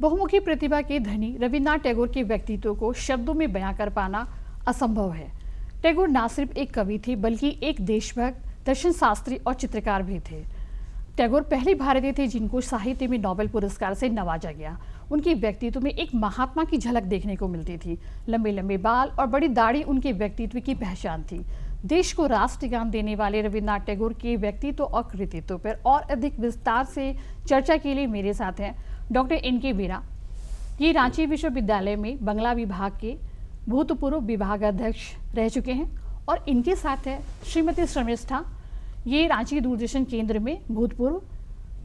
बहुमुखी प्रतिभा के धनी रविन्द्रनाथ टैगोर के व्यक्तित्व को शब्दों में बयां कर पाना असंभव है। टैगोर न सिर्फ एक कवि थे बल्कि एक देशभक्त, दर्शन शास्त्री और चित्रकार भी थे। टैगोर पहले भारतीय थे जिनको साहित्य में नोबेल पुरस्कार से नवाजा गया। उनके व्यक्तित्व में एक महात्मा की झलक देखने को मिलती थी। लंबे लंबे बाल और बड़ी दाढ़ी उनके व्यक्तित्व की पहचान थी। देश को राष्ट्रगान देने वाले रविन्द्रनाथ टैगोर के व्यक्तित्व और कृतित्व पर और अधिक विस्तार से चर्चा के लिए मेरे साथ हैं डॉक्टर NK बेरा। ये रांची विश्वविद्यालय में बांग्ला विभाग के भूतपूर्व विभागाध्यक्ष रह चुके हैं और इनके साथ है श्रीमती शर्मिष्ठा। ये रांची दूरदर्शन केंद्र में भूतपूर्व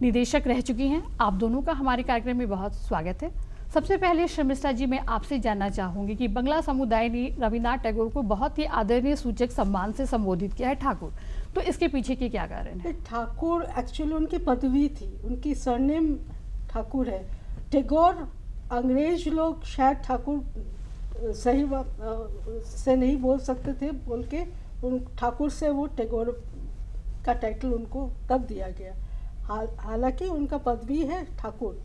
निदेशक रह चुकी हैं। आप दोनों का हमारे कार्यक्रम में बहुत स्वागत है। सबसे पहले शर्मिष्ठा जी, मैं आपसे जानना चाहूंगी कि बांग्ला समुदाय ने रविन्द्रनाथ टैगोर को बहुत ही आदरणीय सूचक सम्मान से संबोधित किया है ठाकुर, तो इसके पीछे के क्या कारण है? ठाकुर एक्चुअली उनकी पदवी थी, उनकी सरनेम ठाकुर है। टैगोर अंग्रेज लोग शायद ठाकुर सही से नहीं बोल सकते थे, बोल के उन ठाकुर से वो टैगोर का टाइटल उनको तब दिया गया। हालांकि उनका पदवी है ठाकुर।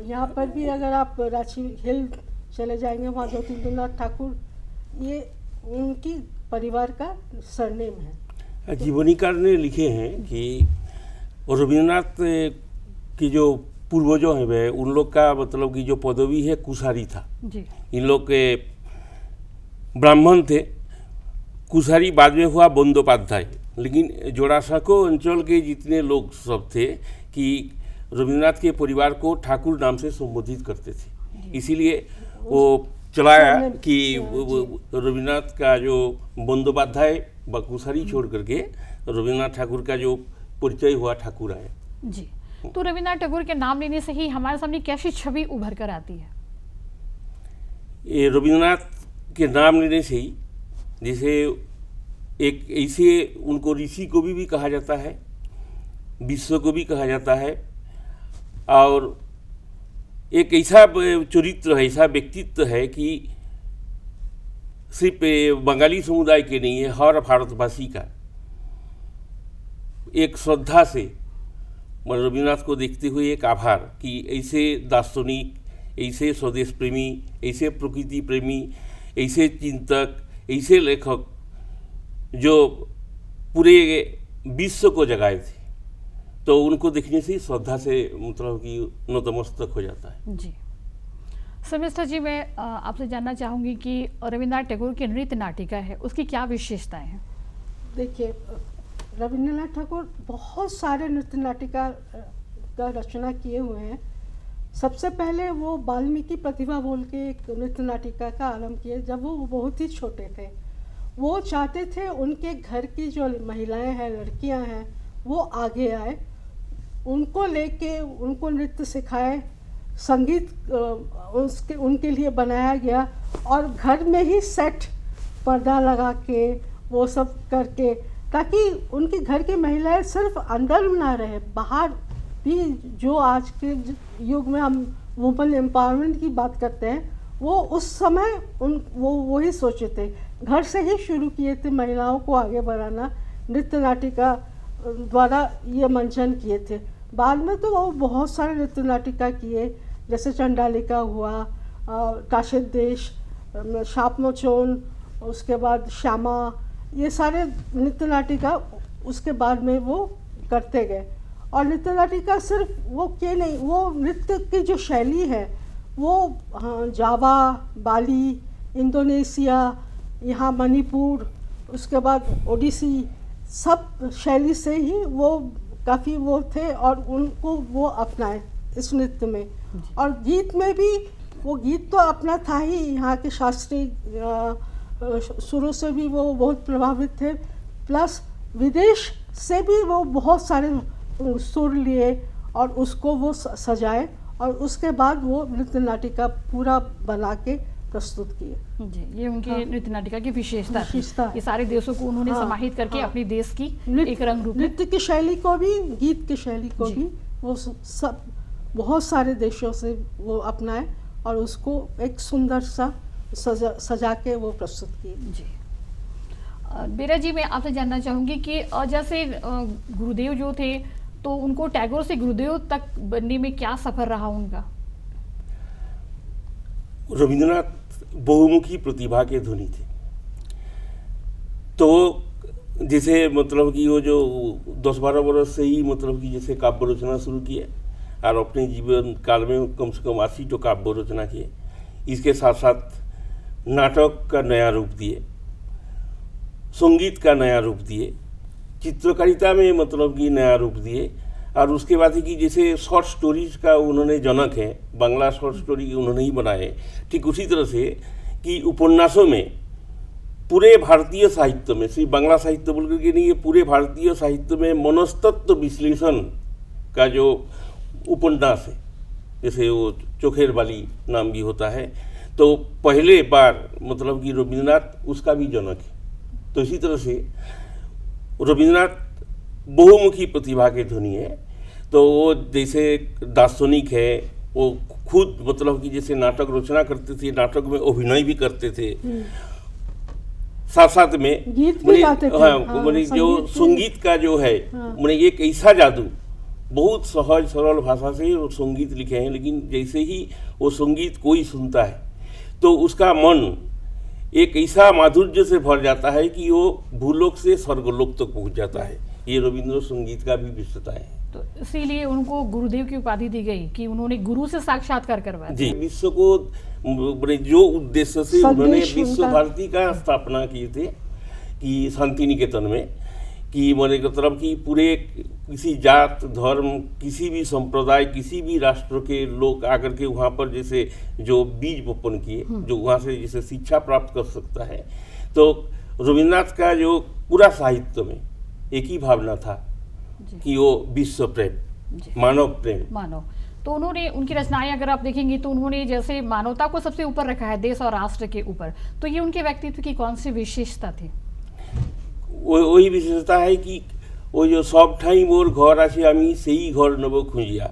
यहाँ पर भी अगर आप रांची हिल चले जाएंगे, वहाँ ज्योतिन्द्रनाथ ठाकुर ये उनकी परिवार का सरनेम है। जीवनीकार ने लिखे हैं कि रविन्द्रनाथ की जो पूर्वजों हैं वे उन लोग का मतलब कि जो पदवी है कुशारी था जी। इन लोग के ब्राह्मण थे। कुशारी बाद में हुआ बंदोपाध्याय, लेकिन जोड़ासांको अंचल के जितने लोग सब थे कि रविन्द्रनाथ के परिवार को ठाकुर नाम से संबोधित करते थे, इसीलिए वो चलाया कि रविन्द्रनाथ का जो बंदोपाध्याय व कुशारी छोड़ करके रविन्द्रनाथ ठाकुर का जो परिचय हुआ ठाकुर आया जी। तो रविन्द्रनाथ टैगोर के नाम लेने से ही हमारे सामने कैसी छवि उभर कर आती है? ये रविन्द्रनाथ के नाम लेने से ही जैसे एक ऐसे उनको ऋषि को भी कहा जाता है, विश्व को भी कहा जाता है, और एक ऐसा चरित्र है, ऐसा व्यक्तित्व है कि सिर्फ बंगाली समुदाय के नहीं है, हर भारतवासी का एक श्रद्धा से रविन्द्रनाथ को देखते हुए एक आभार कि ऐसे दार्शनिक, ऐसे स्वदेश प्रेमी, ऐसे प्रकृति प्रेमी, ऐसे चिंतक, ऐसे लेखक जो पूरे विश्व को जगाए थे, तो उनको देखने से श्रद्धा से मतलब कि नतमस्तक हो जाता है जी। शर्मिष्ठा जी, मैं आपसे जानना चाहूँगी कि रविन्द्रनाथ टैगोर की नृत्य नाटिका है, उसकी क्या विशेषताएं हैं? देखिए, रविन्द्रनाथ ठाकुर बहुत सारे नृत्य नाटिका का रचना किए हुए हैं। सबसे पहले वो वाल्मीकि प्रतिभा बोल के एक नृत्य नाटिका का आरंभ किए जब वो बहुत ही छोटे थे। वो चाहते थे उनके घर की जो महिलाएं हैं, लड़कियां हैं, वो आगे आए, उनको लेके उनको नृत्य सिखाए, संगीत उनके लिए बनाया गया और घर में ही सेट पर्दा लगा के वो सब करके, ताकि उनके घर की महिलाएं सिर्फ अंदर ना रहे, बाहर भी, जो आज के युग में हम वुमेन एम्पावरमेंट की बात करते हैं, वो उस समय वो ही सोचे थे। घर से ही शुरू किए थे महिलाओं को आगे बढ़ाना, नृत्य नाटिका द्वारा ये मंचन किए थे। बाद में तो वो बहुत सारे नृत्य नाटिका किए, जैसे चंडालिका हुआ, काशिद देश, शापमोचन, उसके बाद श्यामा, ये सारे नृत्य नाटिका उसके बाद में वो करते गए। और नृत्य नाटिका सिर्फ वो के नहीं, वो नृत्य की जो शैली है वो जावा, बाली, इंडोनेशिया, यहाँ मणिपुर, उसके बाद ओडिसी, सब शैली से ही वो काफ़ी वो थे और उनको वो अपनाए इस नृत्य में। और गीत में भी वो गीत तो अपना था ही, यहाँ के शास्त्रीय सुरों से भी वो बहुत प्रभावित थे, प्लस विदेश से भी वो बहुत सारे सुर लिए और उसको वो सजाए और उसके बाद वो नृत्य नाटिका पूरा बना के प्रस्तुत किए जी। ये उनकी नृत्य नाटिका की विशेषता ये सारे देशों को उन्होंने समाहित करके अपने देश की एक रंग रूप, नृत्य की शैली को भी, गीत की शैली को भी वो सब बहुत सारे देशों से वो अपनाए और उसको एक सुंदर सा सजा के वो प्रस्तुत किए जी। बेरा जी, मैं आपसे जानना चाहूँगी कि जैसे गुरुदेव जो थे, तो उनको टैगोर से गुरुदेव तक बनने में क्या सफ़र रहा उनका? रविंद्रनाथ बहुमुखी प्रतिभा के धनी थे। तो जैसे मतलब कि वो जो 10-12 वर्ष से ही मतलब कि जैसे काव्य रचना शुरू किए और अपने जीवन काल में कम से कम 80 तो काव्य रचना किए। इसके साथ साथ नाटक का नया रूप दिए, संगीत का नया रूप दिए, चित्रकारिता में मतलब कि नया रूप दिए। और उसके बाद ही कि जैसे शॉर्ट स्टोरीज का उन्होंने जनक है, बांग्ला शॉर्ट स्टोरी उन्होंने ही बनाए। ठीक उसी तरह से कि उपन्यासों में पूरे भारतीय साहित्य में, सिर्फ बांग्ला साहित्य बोल करके नहीं, ये पूरे भारतीय साहित्य में मनस्तत्व विश्लेषण का जो उपन्यास है, जैसे वो चोखेर वाली नाम भी होता है, तो पहले बार मतलब कि रविंद्रनाथ उसका भी जनक है। तो इसी तरह से रविंद्रनाथ बहुमुखी प्रतिभा के धनी है। तो वो जैसे दार्शनिक है, वो खुद मतलब कि जैसे नाटक रचना करते थे, नाटक में अभिनय भी करते थे, साथ साथ में गीत भी गाते थे। हाँ, मैंने जो संगीत का जो है, मैंने एक ऐसा जादू, बहुत सहज सरल भाषा से वो संगीत लिखे हैं, लेकिन जैसे ही वो संगीत कोई सुनता है तो उसका मन एक ऐसा माधुर्य से भर जाता है कि वो भूलोक से स्वर्गलोक तक पहुंच जाता है। ये रविंद्र संगीत का भी विशेषता है। तो इसीलिए उनको गुरुदेव की उपाधि दी गई कि उन्होंने गुरु से साक्षात्कार करवाया। जी, विश्व को जो उद्देश्य से उन्होंने विश्व भारती का स्थापना किए थे कि शांति निकेतन में, कि मैंने मतलब कि पूरे किसी जात धर्म, किसी भी संप्रदाय, किसी भी राष्ट्र के लोग आकर के वहाँ पर जैसे जो बीज बपन किए, जो वहाँ से जैसे शिक्षा प्राप्त कर सकता है। तो रविंद्रनाथ का जो पूरा साहित्य में एक ही भावना था कि वो विश्व प्रेम, मानव प्रेम, मानव। तो उन्होंने, उनकी रचनाएं अगर आप देखेंगे तो उन्होंने जैसे मानवता को सबसे ऊपर रखा है, देश और राष्ट्र के ऊपर। तो ये उनके व्यक्तित्व की कौन सी विशेषता थी? वही विशेषता है कि वो जो सब ठाई मोर घर आछे आमी सेई घर नब खुंजिया।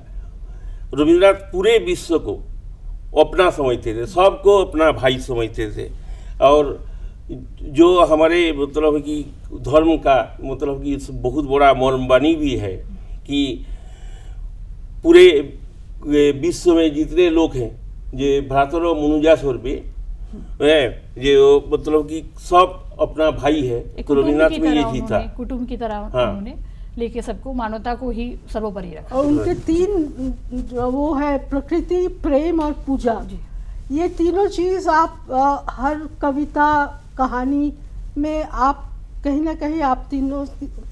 रविंद्रनाथ पूरे विश्व को अपना समझते थे, सबको अपना भाई समझते थे। और जो हमारे मतलब कि धर्म का मतलब कि बहुत बड़ा मर्मबानी भी है कि पूरे विश्व में जितने लोग हैं, जे भ्रातर मनुजा स्वरूपे जो मतलब कि सब अपना भाई है। तो रविंद्रनाथ में ये चीज था, कुटुंब की तरह उन्होंने लेके सबको, मानवता को ही सर्वोपरि रखा। और उनके 3 जो वो है, प्रकृति, प्रेम और पूजा। ये तीनों चीज आप हर कविता कहानी में आप कहीं ना कहीं आप तीनों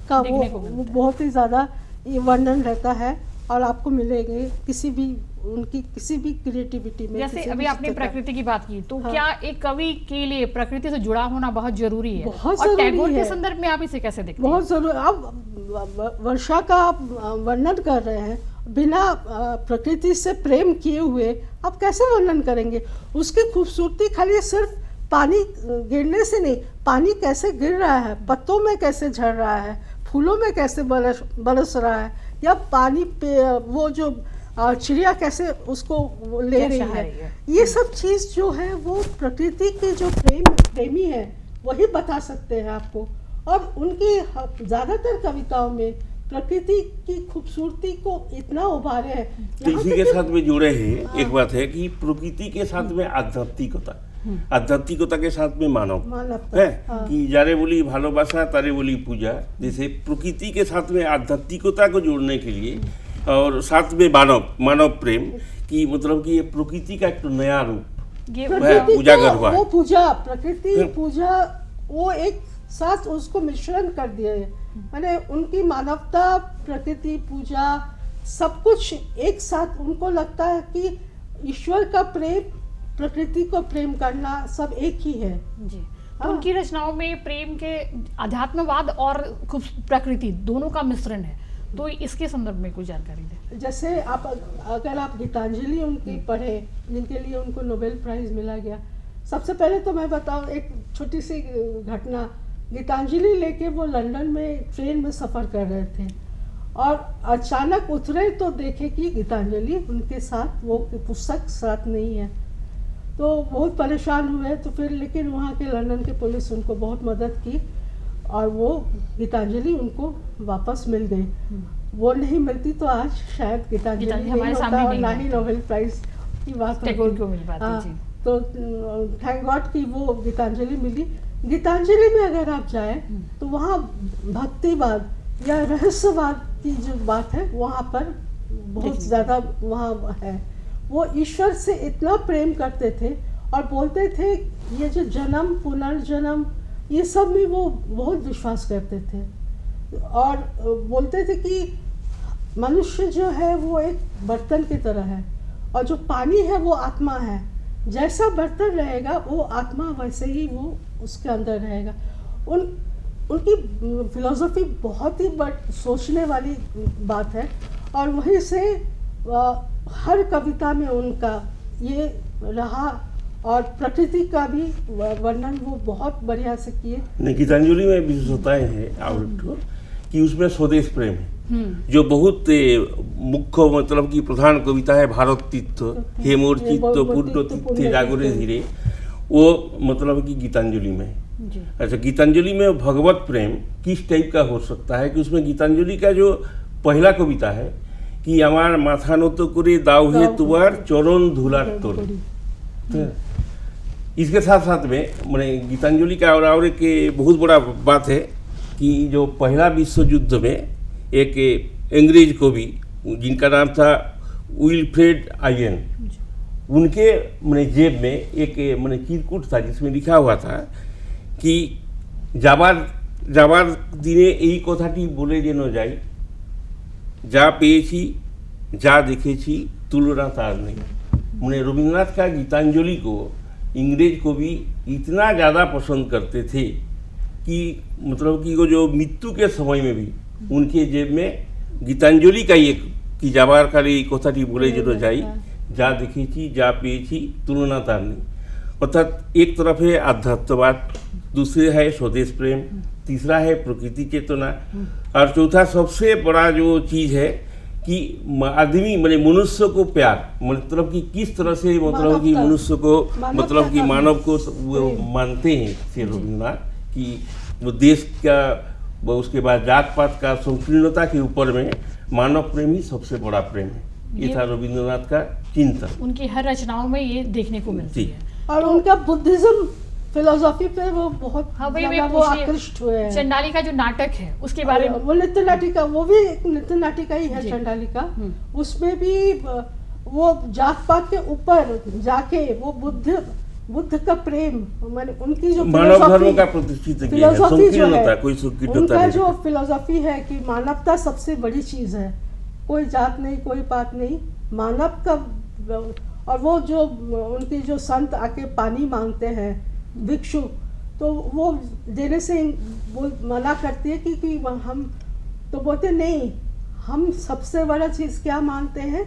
का वो बहुत ही ज़्यादा ये वर्णन रहता है और आपको मिलेंगे किसी भी उनकी किसी भी क्रिएटिविटी में। जैसे अभी आपने प्रकृति की बात की, तो क्या एक कवि के लिए प्रकृति से जुड़ा होना बहुत जरूरी है? बहुत और जरूरी टैगोर है। के संदर्भ में आप इसे कैसे देखते हैं? बहुत जरूरी। अब वर्षा का आप वर्णन कर रहे हैं, बिना प्रकृति से प्रेम किए हुए आप कैसे वर्णन करेंगे? उसकी खूबसूरती खाली सिर्फ पानी गिरने से नहीं, पानी कैसे गिर रहा है, पत्तों में कैसे झड़ रहा है, फूलों में कैसे बरस रहा है, या पानी पे वो जो चिड़िया कैसे उसको ले रही है, ये सब चीज़ जो है वो प्रकृति के जो प्रेमी है वही बता सकते हैं आपको। और उनकी ज़्यादातर कविताओं में प्रकृति की खूबसूरती को इतना उभारे हैं। तो इसी के साथ में जुड़े हैं, एक बात है कि प्रकृति के साथ में आध्यात्मिकता, आध्यात्मिकता के साथ में मानव है कि जारे बोली भालोबासा तारे बोली पूजा। जैसे प्रकृति के साथ में आध्यात्मिकता को जोड़ने के लिए और साथ में मानव प्रेम की मतलब कि ये प्रकृति का एक नया रूप उजागर हुआ। वो पूजा, प्रकृति पूजा, वो एक साथ उसको मिश्रण कर दिया है। मैंने उनकी मानवता, प्रकृति पूजा, सब कुछ एक साथ। उनको लगता है कि ईश्वर का प्रेम, प्रकृति को प्रेम करना सब एक ही है जी। तो उनकी रचनाओं में प्रेम के अध्यात्मवाद और प्रकृति दोनों का मिश्रण है। तो इसके संदर्भ में कुछ जानकारी दें। जैसे आप अगर आप गीतांजलि उनकी पढ़े, जिनके लिए उनको नोबेल प्राइज मिला गया, सबसे पहले तो मैं बताऊं एक छोटी सी घटना। गीतांजलि लेके वो लंदन में ट्रेन में सफ़र कर रहे थे और अचानक उतरे तो देखे कि गीतांजलि उनके साथ, वो पुस्तक साथ नहीं है। तो बहुत परेशान हुए। तो फिर लेकिन वहाँ के लंदन के पुलिस उनको बहुत मदद की और वो गीतांजलि उनको वापस मिल गई। वो नहीं मिलती तो आज शायद गीतांजलि नहीं होता और ना ही नोबेल प्राइज की बात टैगोर को मिल पाती। तो थैंक गॉड कि वो गीतांजलि मिली। गीतांजलि में अगर आप जाएं तो वहाँ भक्तिवाद या रहस्यवाद की जो बात है वहाँ पर बहुत ज़्यादा वहाँ है। वो ईश्वर से इतना प्रेम करते थे और बोलते थे ये जो जन्म पुनर्जन्म ये सब में वो बहुत विश्वास करते थे और बोलते थे कि मनुष्य जो है वो एक बर्तन की तरह है और जो पानी है वो आत्मा है। जैसा बर्तन रहेगा वो आत्मा वैसे ही वो उसके अंदर रहेगा। उनकी फिलॉसफी बहुत ही सोचने वाली बात है और वहीं से हर कविता में उनका ये रहा और प्रकृति का भी वर्णन वो बहुत बढ़िया से किए। गीतांजलि में विशेषताएं हैं आउट कि उसमें स्वदेश प्रेम है जो बहुत मुख्य मतलब कि प्रधान कविता है। भारत तीर्थ हे मोर चित्त पूर्ण तीर्थे जागरे धीरे वो मतलब कि गीतांजलि में। अच्छा, गीतांजलि में भगवत प्रेम किस टाइप का हो सकता है कि उसमें गीतांजलि का जो पहला कविता है कि আমার মাথা নত করে দাও হে তোমার চরণ ধুলার তরি। इसके साथ साथ में मैंने गीतांजलि का और एक बहुत बड़ा बात है कि जो पहला विश्व युद्ध में एक अंग्रेज कवि जिनका नाम था विल्फ्रेड आयन, उनके मैंने जेब में एक मैंने चिरकुट था जिसमें लिखा हुआ था कि যাবার দিনে এই কথাটি বলে যেন যাই, যা পেয়েছি যা দেখেছি তুলना तार नहीं। मैंने रविन्द्रनाथ का गीतांजलि को इंग्रेज कवि इतना ज़्यादा पसंद करते थे कि मतलब कि वो जो मृत्यु के समय में भी उनके जेब में गीतांजलि का ये कि যাবার কালে এই কথাটি বলে যেন যাই, যা দেখেছি যা পেয়েছি তুলना तार नहीं। अर्थात एक तरफ है आध्यात्मवाद, दूसरे है स्वदेश प्रेम, तीसरा है प्रकृति चेतना और चौथा सबसे बड़ा जो चीज़ है कि आदमी मैंने मनुष्य को प्यार मतलब कि किस तरह से मतलब कि मनुष्य को मतलब कि मानव को वो मानते हैं श्री रविन्द्रनाथ कि वो देश का उसके बाद जात पात का संकीर्णता के ऊपर में मानव प्रेम ही सबसे बड़ा प्रेम है। ये था रविन्द्रनाथ का चिंतन। उनकी हर रचनाओं में ये देखने को मिलती है और उनका बुद्धिज्म फिलोसॉफी पे वो बहुत वो आकृष्ट हुए हैं। चंडालिका जो नाटक है उसके बारे में, वो नृत्य नाटिका, वो भी एक नृत्य नाटिका ही है चंडालिका। उसमें भी वो जात पात के ऊपर जाके वो बुद्ध का प्रेम मैंने उनकी जो मानव धर्म का प्रतिष्ठित फिलोसॉफी जो है कोई उनका जो फिलोसॉफी है कि मानवता सबसे बड़ी चीज है, कोई जात नहीं कोई पात नहीं, मानव का। और वो जो उनके जो संत आके पानी मांगते हैं भिक्षु, तो वो देने से वो मना करती है कि हम तो बोलते नहीं, हम सबसे बड़ा चीज़ क्या मानते हैं,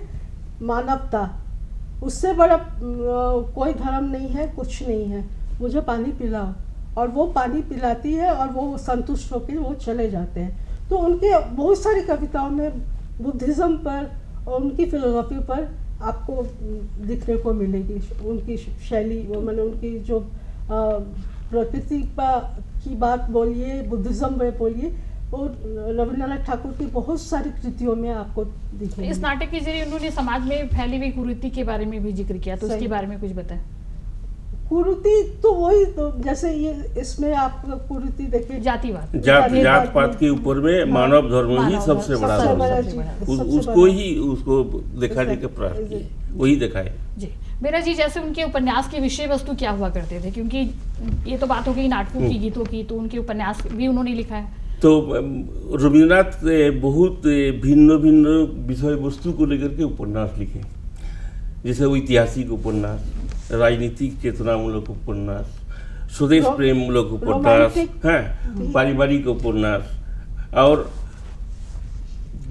मानवता। उससे बड़ा कोई धर्म नहीं है, कुछ नहीं है, मुझे पानी पिलाओ। और वो पानी पिलाती है और वो संतुष्ट होकर वो चले जाते हैं। तो उनके बहुत सारी कविताओं में बुद्धिज़्म पर और उनकी फिलोसॉफी पर आपको दिखने को मिलेगी। उनकी शैली वो मैंने उनकी जो प्रकृति की बात बोलिए, बुद्धिज़्म में बोलिए, वो रविन्द्रनाथ ठाकुर की बहुत सारी कृतियों में आपको दिखेगी। इस नाटक के जरिए उन्होंने समाज में फैली हुई कुरीति के बारे में भी जिक्र किया, तो उसके बारे में कुछ बताएं। कुरीति तो वही तो जैसे ये इसमें आप कुरीति देखिए जातिवाद, जात पात के ऊपर में मानव धर्म ही सबसे बड़ा उसको ही उसको दिखाने का प्रयास किए, वही दिखाए जी। मेरा जी, जैसे उनके उपन्यास की विषय वस्तु क्या हुआ करते थे, क्योंकि ये तो बात हो गई नाटकों की, गीतों की, तो उनके उपन्यास भी उन्होंने लिखा है। तो रविन्द्रनाथ बहुत भिन्न भिन्न विषय वस्तु को लेकर के उपन्यास लिखे, जैसे ऐतिहासिक उपन्यास, राजनीतिक चेतनामूलक उपन्यास, स्वदेश प्रेम मूलक उपन्यास, हैं पारिवारिक उपन्यास, और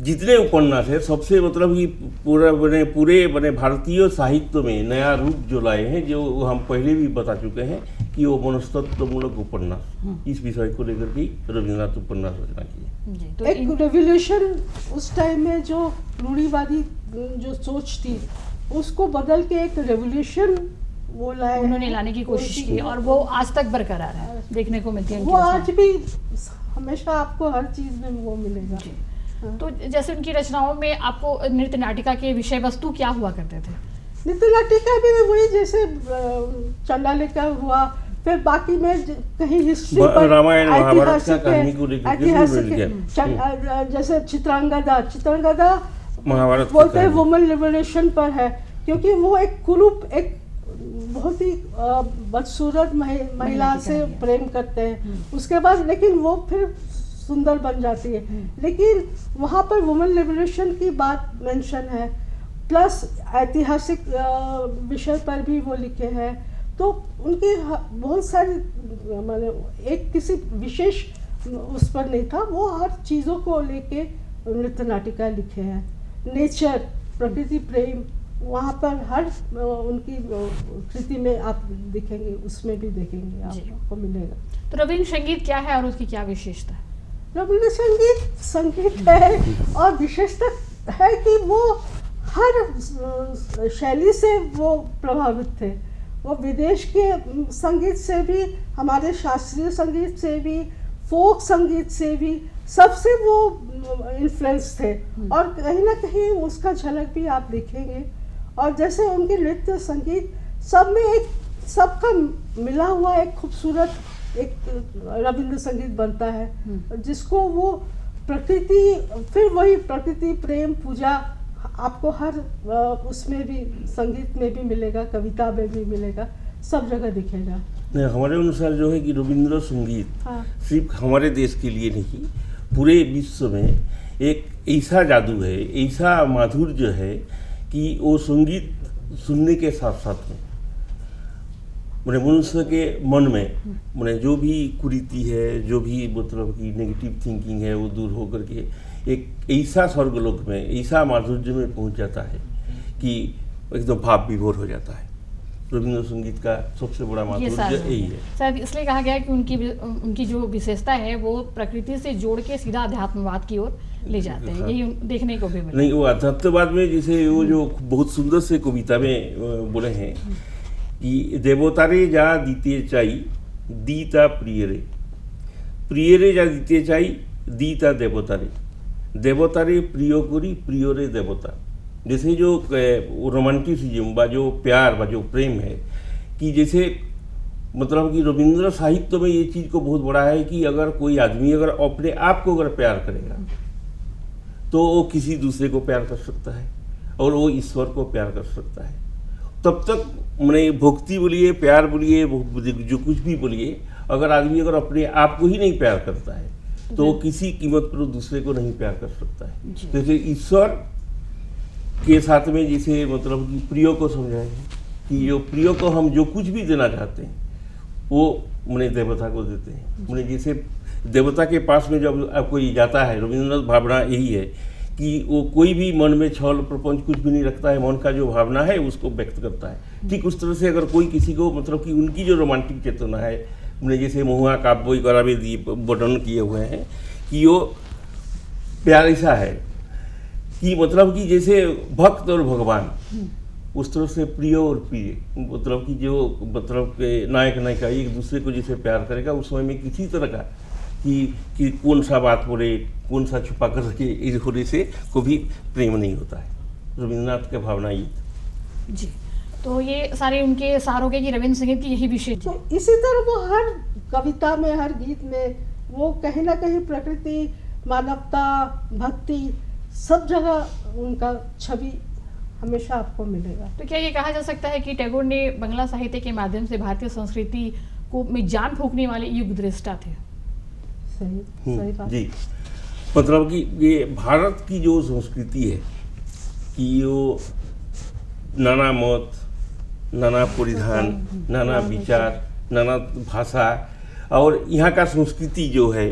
जितने उपन्यास है सबसे मतलब कि पूरे भारतीय साहित्य में नया रूप जो लाए हैं, जो हम पहले भी बता चुके हैं कि वो मनस्तत्वमूलक उपन्यास, इस विषय को लेकर के रविन्द्रनाथ उपन्यास रचना किए। तो एक रेवोल्यूशन उस टाइम में जो रूढ़िवादी जो सोच थी उसको बदल के एक रेवोल्यूशन वो लाए, उन्होंने लाने की कोशिश की और वो आज तक बरकरार है, देखने को मिलती है। वो आज भी हमेशा आपको हर चीज में वो मिलेगा। तो जैसे उनकी रचनाओं में आपको नृत्य नाटिका के विषय वस्तु क्या हुआ करते थे? नृत्य नाटिका भी वही जैसे चंडालिका हुआ, फिर बाकी में कहीं हिस्ट्री पर रामायण महाभारत का कहानी को लेकर ऐतिहासिक जैसे चित्रांगदा महाभारत बोलते हैं वुमेन लिबरेशन पर है, क्योंकि वो एक कुरूप, एक बहुत ही बदसूरत महिला से प्रेम करते हैं, उसके बाद लेकिन वो फिर सुंदर बन जाती है, लेकिन वहाँ पर वुमेन लिबरेशन की बात मेंशन है, प्लस ऐतिहासिक विषय पर भी वो लिखे हैं। तो उनकी बहुत सारी माने एक किसी विशेष उस पर नहीं था, वो हर चीज़ों को लेके नृत्य नाटिका लिखे हैं। नेचर, प्रकृति प्रेम, वहाँ पर हर उनकी कृति में आप दिखेंगे, उसमें भी देखेंगे, आपको मिलेगा। तो रवीन्द्र संगीत क्या है और उसकी क्या विशेषता है? रवीन्द्र संगीत है और विशेषता है कि वो हर शैली से वो प्रभावित थे। वो विदेश के संगीत से भी, हमारे शास्त्रीय संगीत से भी, फोक संगीत से भी, सबसे वो इन्फ्लुएंस थे और कहीं ना कहीं उसका झलक भी आप देखेंगे। और जैसे उनके नृत्य संगीत सब में एक सबका मिला हुआ एक खूबसूरत एक रविंद्र संगीत बनता है, जिसको वो प्रकृति, फिर वही प्रकृति प्रेम पूजा आपको हर उसमें भी, संगीत में भी मिलेगा, कविता में भी मिलेगा, सब जगह दिखेगा। नहीं, हमारे अनुसार जो है कि रविंद्र संगीत सिर्फ हमारे देश के लिए नहीं, पूरे विश्व में एक ऐसा जादू है, ऐसा माधुर्य है कि वो संगीत सुनने के साथ साथ में मनुष्य के मन में जो भी कुरीति है, जो भी मतलब कि नेगेटिव थिंकिंग है, वो दूर होकर के एक ऐसा स्वर्गलोक में, ऐसा माधुर्य में पहुंच जाता है कि एकदम भाव विभोर हो जाता है। रविंद्र संगीत का सबसे बड़ा माधुर्य यही है। शायद इसलिए कहा गया है कि उनकी जो विशेषता है वो प्रकृति से जोड़ के सीधा अध्यात्मवाद की ओर ले जाते हैं। यही देखने को भी मिला। नहीं, वो अध्यात्मवाद में जैसे वो जो बहुत सुंदर से कविता में बोले हैं कि देवतारे जा दीते चाई दीता प्रियरे, प्रियरे जा दीते चाई दीता देवतारे, देवतारे प्रिय करी प्रियरे देवता। जैसे जो रोमांटिसिज्म बा, जो प्यार बा, जो प्रेम है, कि जैसे मतलब कि रविंद्र साहित्य में ये चीज़ को बहुत बड़ा है कि अगर कोई आदमी अगर अपने आप को अगर प्यार करेगा तो वो किसी दूसरे को प्यार कर सकता है और वो ईश्वर को प्यार कर सकता है। तब तक मैंने भक्ति बोलिए, प्यार बोलिए, जो कुछ भी बोलिए, अगर आदमी अगर अपने आप को ही नहीं प्यार करता है तो वो किसी कीमत पर दूसरे को नहीं प्यार कर सकता है। जैसे ईश्वर के साथ में जैसे मतलब कि प्रियो को समझाए कि जो प्रियो को हम जो कुछ भी देना चाहते हैं वो मैंने देवता को देते हैं। मैंने जैसे देवता के पास में जब कोई जाता है, रविंद्रनाथ भावना यही है कि वो कोई भी मन में छल प्रपंच कुछ भी नहीं रखता है, मन का जो भावना है उसको व्यक्त करता है। ठीक उस तरह से अगर कोई किसी को मतलब कि उनकी जो रोमांटिक चेतना है, मैंने जैसे महुआ काव्य करावे वर्णन किए हुए हैं कि वो प्यार ऐसा है कि मतलब कि जैसे भक्त और भगवान, उस तरह से प्रिय और प्रिय, मतलब कि जो मतलब के नायक नायिका एक दूसरे को जैसे प्यार करेगा उस समय में किसी तरह का कि कौन सा बात बोले, कौन सा छुपा कर रखे, इस होने से कभी प्रेम नहीं होता है। रविंद्रनाथ का भावना ये जी। तो ये सारे उनके सारों के कि रविंद्र संगीत की यही विशेष तो इसी तरह वो हर कविता में, हर गीत में वो कहीं ना कहीं प्रकृति, मानवता, भक्ति, सब जगह उनका छवि हमेशा आपको मिलेगा। तो क्या ये कहा जा सकता है कि टैगोर ने बांग्ला साहित्य के माध्यम से भारतीय संस्कृति को में जान फूंकने वाले युग दृष्टा थे? सही बात जी। मतलब कि ये भारत की जो संस्कृति है कि वो नाना मत, नाना परिधान, नाना विचार, नाना भाषा, और यहाँ का संस्कृति जो है,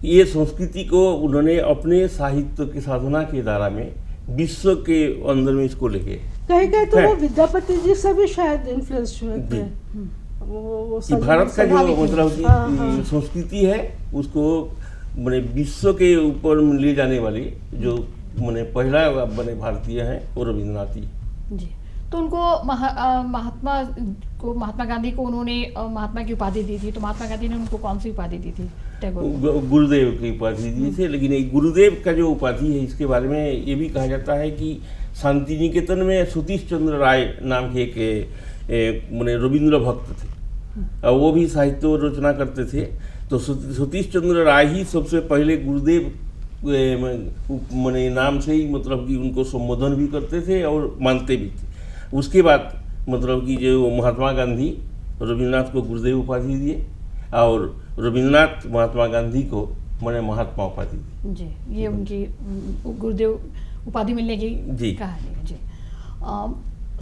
ये संस्कृति को उन्होंने अपने साहित्य की साधना के दायरा में विश्व के अंदर में इसको लेके कहीं तो वो विद्यापति जी से भी शायद इन्फ्लुएंस हुए थे। वो भारत का जो मतलब संस्कृति है उसको मैंने विश्व के ऊपर ले जाने वाले जो मैंने पहला मैंने भारतीय हैं वो रविंद्रनाथ जी। तो उनको महात्मा गांधी को उन्होंने महात्मा की उपाधि दी थी, तो महात्मा गांधी ने उनको कौन सी उपाधि दी थी टैगोर को? गुरुदेव की उपाधि दी थी। लेकिन ये गुरुदेव का जो उपाधि है इसके बारे में ये भी कहा जाता है कि शांति निकेतन में सतीश चंद्र राय नाम के एक माने रविंद्र भक्त थे और वो भी साहित्य रचना करते थे। तो सतीश चंद्र राय ही सबसे पहले गुरुदेव माने नाम से ही मतलब कि उनको संबोधन भी करते थे और मानते भी थे। उसके बाद मतलब कि जो महात्मा गांधी रविन्द्रनाथ को गुरुदेव उपाधि दिए और रविन्द्रनाथ महात्मा गांधी को माने महात्मा उपाधि दी। जी, ये उनकी गुरुदेव उपाधि मिलने की जी कहानी है। जी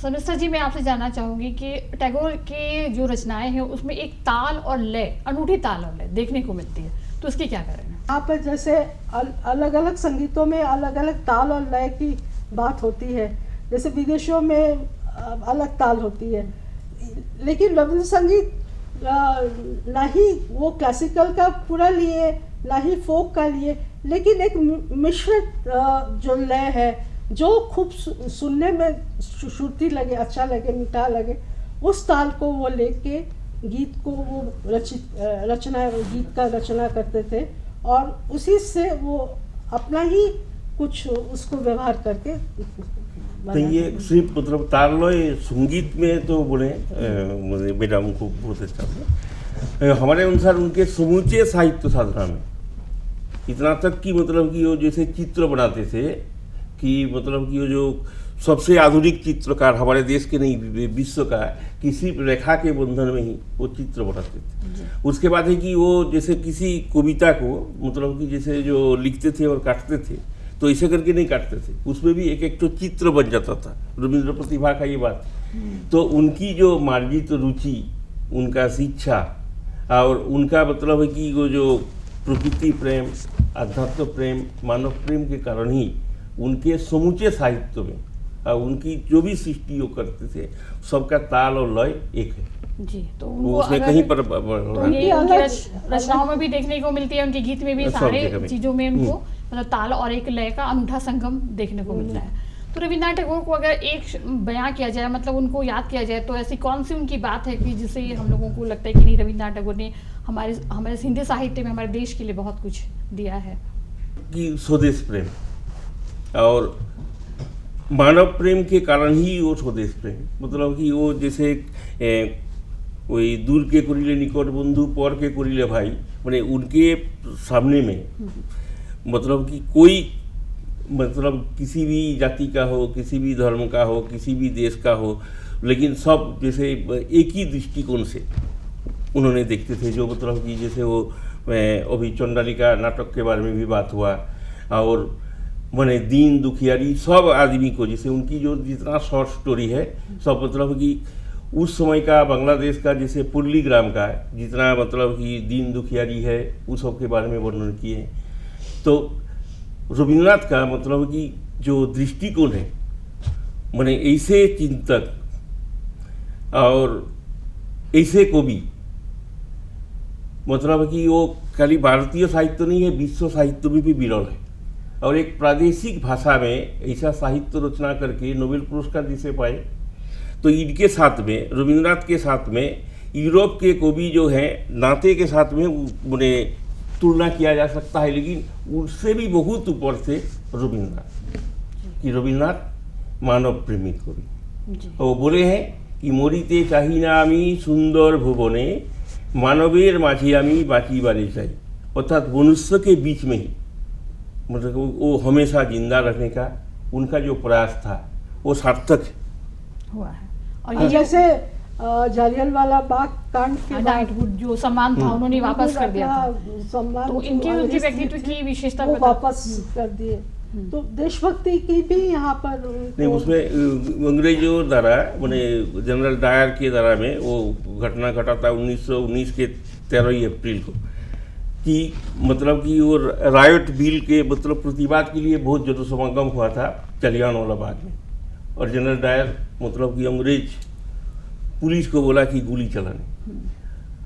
समिस्टर जी, मैं आपसे जानना चाहूँगी कि टैगोर के जो रचनाएं हैं उसमें एक ताल और लय, अनूठी ताल और लय देखने को मिलती है, तो उसकी क्या करें? यहाँ पर जैसे अलग अलग संगीतों में अलग अलग ताल और लय की बात होती है, जैसे विदेशों में अलग ताल होती है, लेकिन रविंद्र संगीत ना ही वो क्लासिकल का पूरा लिए ना ही फोक का लिए, लेकिन एक मिश्रित जो लय है जो खूब सुनने में श्रुति लगे, अच्छा लगे, मीठा लगे, उस ताल को वो लेके गीत को वो गीत का रचना करते थे और उसी से वो अपना ही कुछ उसको व्यवहार करके तो ये सिर्फ मतलब ताल संगीत में तो बोले बेटा उनको बहुत अच्छा था। हमारे अनुसार उनके समूचे साहित्य साधना में इतना तक कि मतलब कि वो जैसे चित्र बनाते थे कि मतलब कि वो जो सबसे आधुनिक चित्रकार हमारे देश के नहीं विश्व का कि सिर्फ रेखा के बंधन में ही वो चित्र बनाते थे। उसके बाद है कि वो जैसे किसी कविता को मतलब कि जैसे जो लिखते थे और काटते थे तो ऐसे करके नहीं काटते थे, उसमें भी एक एक तो चित्र बन जाता था। रविंद्र प्रतिभा का ये बात। तो उनकी जो मार्जित रुचि, उनका शिक्षा और उनका मतलब है कि वो जो प्रकृति प्रेम, आध्यात्म प्रेम, मानव प्रेम के कारण ही उनके समूचे साहित्य में और उनकी जो भी सृष्टि वो करते थे सबका ताल और लय एक है। जी, तो उसमें कहीं पर तो ये उनकी रचनाओं में भी देखने को मिलती है, उनके गीत में भी सारे चीजों में उनको मतलब ताल और एक लय का अनूठा संगम देखने को मिलता है। तो रविन्द्रनाथ टैगोर को अगर एक बयां किया जाए, मतलब उनको याद किया जाए, तो ऐसी कौन सी उनकी बात है कि जिससे हम लोगों को लगता है कि नहीं, रविन्द्रनाथ टैगोर ने हमारे हिंदी साहित्य में हमारे देश के लिए बहुत कुछ दिया है? कि स्वदेश प्रेम और मानव प्रेम के कारण ही वो स्वदेश प्रेम, मतलब कि वो जैसे वही दूर के करिले निकट बंधु पर के करिले भाई, मैंने उनके सामने में मतलब कि कोई मतलब किसी भी जाति का हो, किसी भी धर्म का हो, किसी भी देश का हो, लेकिन सब जैसे एक ही दृष्टिकोण से उन्होंने देखते थे। जो मतलब कि जैसे वो अभी चंडालिका नाटक के बारे में भी बात हुआ और मैंने दीन दुखियारी सब आदमी को, जैसे उनकी जो जितना शॉर्ट स्टोरी है सब मतलब कि उस समय का बांग्लादेश का जैसे पुरली ग्राम का जितना मतलब कि दीन दुखियारी है उस सब के बारे में वर्णन किए हैं। तो रविन्द्रनाथ का मतलब कि जो दृष्टिकोण है, मैंने ऐसे चिंतक और ऐसे कवि मतलब कि वो खाली भारतीय साहित्य नहीं है, विश्व साहित्य में भी विरल है। और एक प्रादेशिक भाषा में ऐसा साहित्य रचना करके नोबेल पुरस्कार जिसे पाए, तो इनके साथ में रविन्द्रनाथ के साथ में यूरोप के कवि जो हैं नाते के साथ में उन्हें तुलना किया जा सकता है, लेकिन उससे भी बहुत ऊपर से रविन्द्रनाथ कि रविन्द्रनाथ मानव प्रेमी कवि। वो बोले हैं कि मरिते चाही ना आमी सुंदर भुवने मानवेर माझे आमी बाँचीबारे चाही, अर्थात मनुष्य के बीच में ही मतलब वो हमेशा जिंदा रहने का उनका जो प्रयास था वो सार्थक हुआ है। और ये जैसे जालियनवाला बाग कांड के बाद जो सम्मान था उन्होंने वापस कर दिया था, सम्मान तो उनके व्यक्तित्व की विशेषता वो वापस कर दिए। तो देशभक्ति की भी यहाँ पर नहीं, उसमें अंग्रेजों द्वारा मैंने जनरल डायर के द्वारा में वो घटना घटा था 1919 के 13 अप्रैल को कि मतलब कि वो रायट बिल के मतलब प्रतिवाद के लिए बहुत जन समागम हुआ था जालियांवाला बाग में, और जनरल डायर मतलब कि अंग्रेज पुलिस को बोला कि गोली चलाने,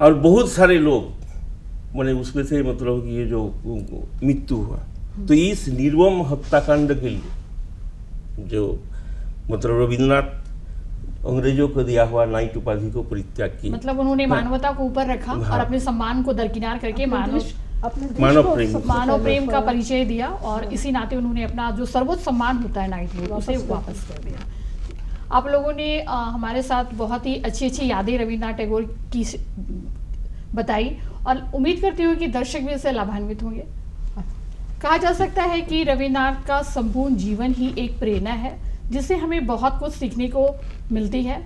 और बहुत सारे लोग मैंने उसमें से मतलब कि ये जो मृत्यु हुआ। तो इस निर्मम हत्याकांड के लिए जो मतलब रविन्द्रनाथ अंग्रेजों को दिया हुआ नाइट उपाधि को परित्याग किए। मतलब उन्होंने मानवता को ऊपर रखा और अपने सम्मान को दरकिनार करके अपने मानव देश को प्रेम। सबसे मानव पहले प्रेम का फॉलो- परिचय दिया और इसी नाते उन्होंने अपना जो सर्वोच्च सम्मान होता है नाइटहुड उसे वापस कर दिया। आप लोगों ने हमारे साथ बहुत ही अच्छी अच्छी यादें रविन्द्रनाथ टैगोर की बताई और उम्मीद करती हूँ कि दर्शक भी इससे लाभान्वित होंगे। कहा जा सकता है कि रविन्द्रनाथ का संपूर्ण जीवन ही एक प्रेरणा है जिससे हमें बहुत कुछ सीखने को मिलती है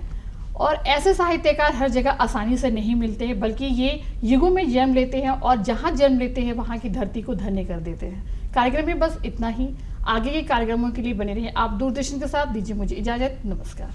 और ऐसे साहित्यकार हर जगह आसानी से नहीं मिलते हैं, बल्कि ये युगों में जन्म लेते हैं और जहाँ जन्म लेते हैं वहाँ की धरती को धन्य कर देते हैं। कार्यक्रम में बस इतना ही। आगे के कार्यक्रमों के लिए बने रहिए आप दूरदर्शन के साथ। दीजिए मुझे इजाज़त। नमस्कार।